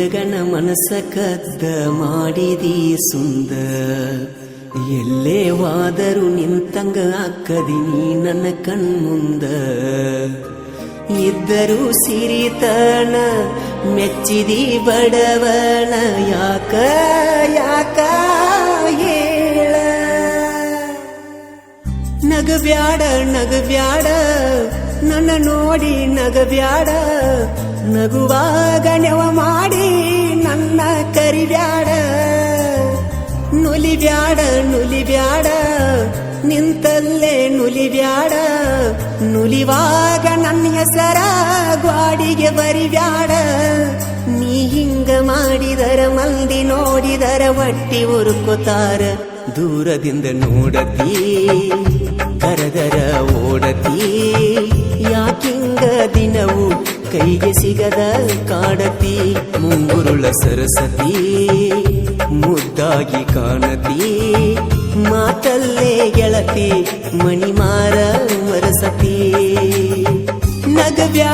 ಹುಡುಗನ ಮನಸ್ಸ ಕದ್ದ ಮಾಡಿದಿ ಸುಂದ ಎಲ್ಲೇ ವಾದರು ನಿಂತಂಗ ಅಕ್ಕದಿನಿ ನನ್ನ ಕಣ್ಮುಂದ ಇದ್ದರೂ ಸಿರಿತನ ಮೆಚ್ಚಿದಿ ಬಡವನ ಯಾಕ ಯಾಕ ಹೇಳ ನಗಬ್ಯಾಡ ನಗಬ್ಯಾಡ ನನ್ನ ನೋಡಿ ನಗಬ್ಯಾಡ ನಗುವಾಗ ನೆವ ಮಾಡಿ ನನ್ನ ಕರಿಬ್ಯಾಡ ನುಲಿಬ್ಯಾಡ ನುಲಿಬ್ಯಾಡ ನಿಂತಲ್ಲೇ ನುಲಿಬ್ಯಾಡ ನುಲಿವಾಗ ನನ್ನ ಹೆಸರ ಗ್ವಾಡಿಗೆ ಬರಿಬ್ಯಾಡ ನೀ ಹಿಂಗ ಮಾಡಿದರ ಮಂದಿ ನೋಡಿದರ ಒಟ್ಟಿ ಉರುಕೋತಾರ ದೂರದಿಂದ ನೋಡತಿ ಕರದರ ಓಡತಿ ಯಾಕಿಂಗ ದಿನವು ಕೈಗೆ ಸಿಗದ ಕಾಡತಿ ಮುಂಗುರುಳ ಸರಸತಿ ಮುದ್ದಾಗಿ ಕಾಣತಿ ಮಾತಲ್ಲೇ ಗೆಳತಿ ಮಣಿಮಾರ ಮರಸತಿ ನಗವ್ಯಾ